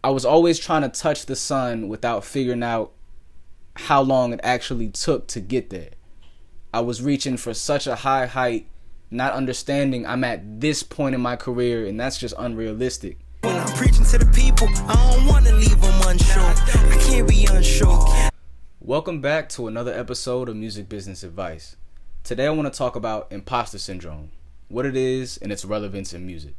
I was always trying to touch the sun without figuring out how long it actually took to get there. I was reaching for such a high height, not understanding I'm at this point in my career, and that's just unrealistic. When I'm preaching to the people, I don't want to leave them unsure. I can't be unsure. Welcome back to another episode of Music Business Advice. Today I want to talk about imposter syndrome, what it is, and its relevance in music.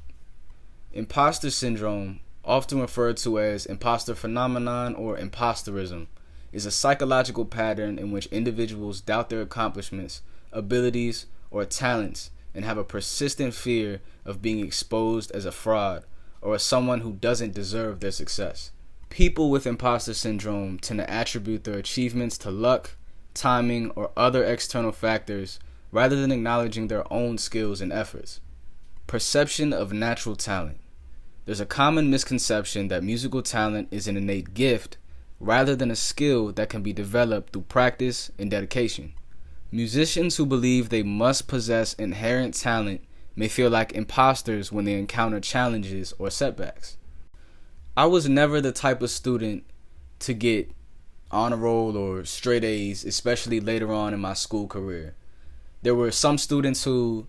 Imposter syndrome, often referred to as imposter phenomenon or imposterism, is a psychological pattern in which individuals doubt their accomplishments, abilities, or talents and have a persistent fear of being exposed as a fraud or as someone who doesn't deserve their success. People with imposter syndrome tend to attribute their achievements to luck, timing, or other external factors rather than acknowledging their own skills and efforts. Perception of natural talent. There's a common misconception that musical talent is an innate gift rather than a skill that can be developed through practice and dedication. Musicians who believe they must possess inherent talent may feel like imposters when they encounter challenges or setbacks. I was never the type of student to get honor roll or straight A's, especially later on in my school career. There were some students who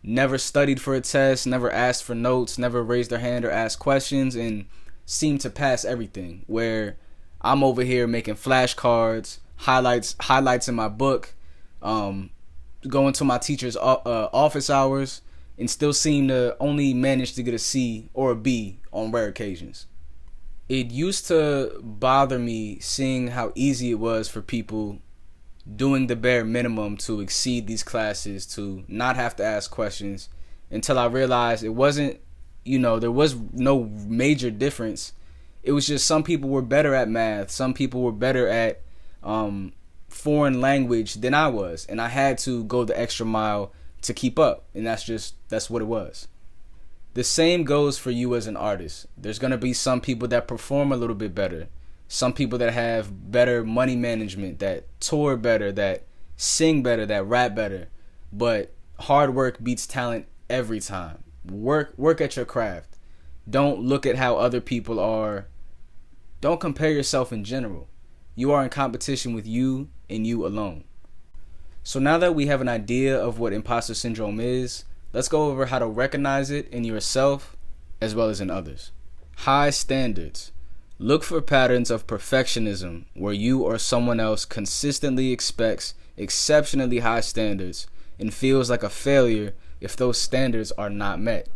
never studied for a test, never asked for notes, never raised their hand or asked questions, and seemed to pass everything, where I'm over here making flashcards, highlights in my book, going to my teacher's office hours, and still seem to only manage to get a C or a B on rare occasions. It used to bother me seeing how easy it was for people doing the bare minimum to exceed these classes, to not have to ask questions, until I realized it wasn't, there was no major difference. It was just some people were better at math, some people were better at foreign language than I was, and I had to go the extra mile to keep up, and that's what it was. The same goes for you as an artist. There's going to be some people that perform a little bit better, some people that have better money management, that tour better, that sing better, that rap better, but hard work beats talent every time. Work at your craft. Don't look at how other people are. Don't compare yourself in general. You are in competition with you and you alone. So now that we have an idea of what imposter syndrome is, let's go over how to recognize it in yourself as well as in others. High standards. Look for patterns of perfectionism where you or someone else consistently expects exceptionally high standards and feels like a failure if those standards are not met.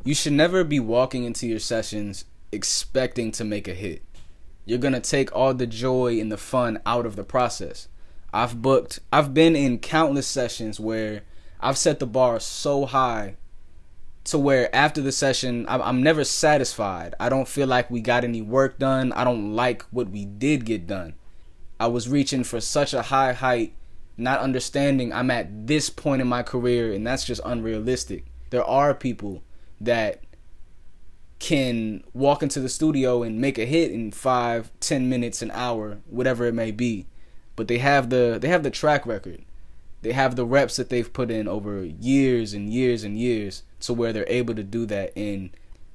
You should never be walking into your sessions expecting to make a hit. You're going to take all the joy and the fun out of the process. I've been in countless sessions where I've set the bar so high to where after the session, I'm never satisfied. I don't feel like we got any work done. I don't like what we did get done. I was reaching for such a high height, not understanding I'm at this point in my career, and that's just unrealistic. There are people that can walk into the studio and make a hit in 5-10 minutes, an hour, whatever it may be, but they have the track record. They have the reps that they've put in over years and years and years to where they're able to do that. And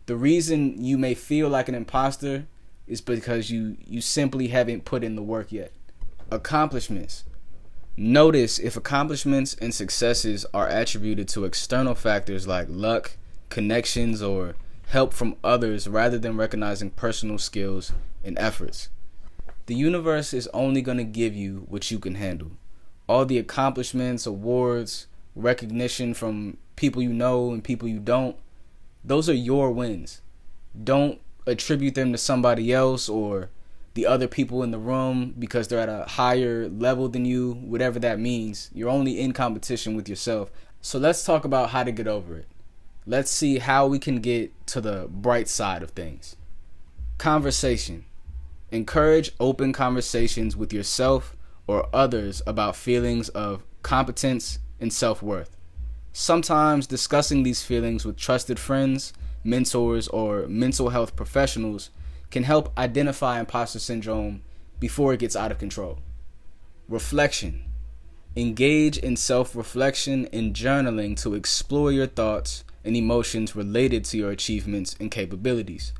the reason you may feel like an imposter is because you simply haven't put in the work yet. Accomplishments. Notice if accomplishments and successes are attributed to external factors like luck, connections, or help from others rather than recognizing personal skills and efforts. The universe is only going to give you what you can handle. All the accomplishments, awards, recognition from people you know and people you don't, those are your wins. Don't attribute them to somebody else or the other people in the room because they're at a higher level than you, whatever that means. You're only in competition with yourself. So let's talk about how to get over it. Let's see how we can get to the bright side of things. Conversation. Encourage open conversations with yourself or others about feelings of competence and self-worth. Sometimes discussing these feelings with trusted friends, mentors, or mental health professionals can help identify imposter syndrome before it gets out of control. Reflection. Engage in self-reflection and journaling to explore your thoughts and emotions related to your achievements and capabilities.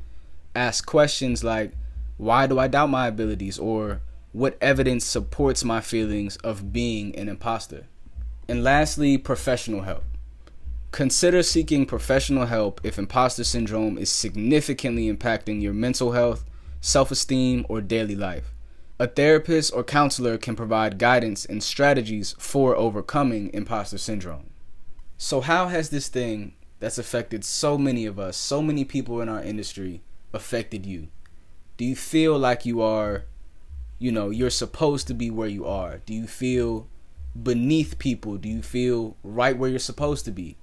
Ask questions like, why do I doubt my abilities? Or what evidence supports my feelings of being an imposter? And lastly, professional help. Consider seeking professional help if imposter syndrome is significantly impacting your mental health, self-esteem, or daily life. A therapist or counselor can provide guidance and strategies for overcoming imposter syndrome. So how has this thing that's affected so many of us, so many people in our industry, affected you? Do you feel like you are, you're supposed to be where you are? Do you feel beneath people? Do you feel right where you're supposed to be?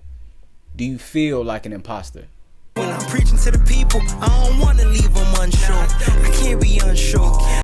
Do you feel like an imposter? When I'm preaching to the people, I don't wanna leave them unsure. I can't be unsure.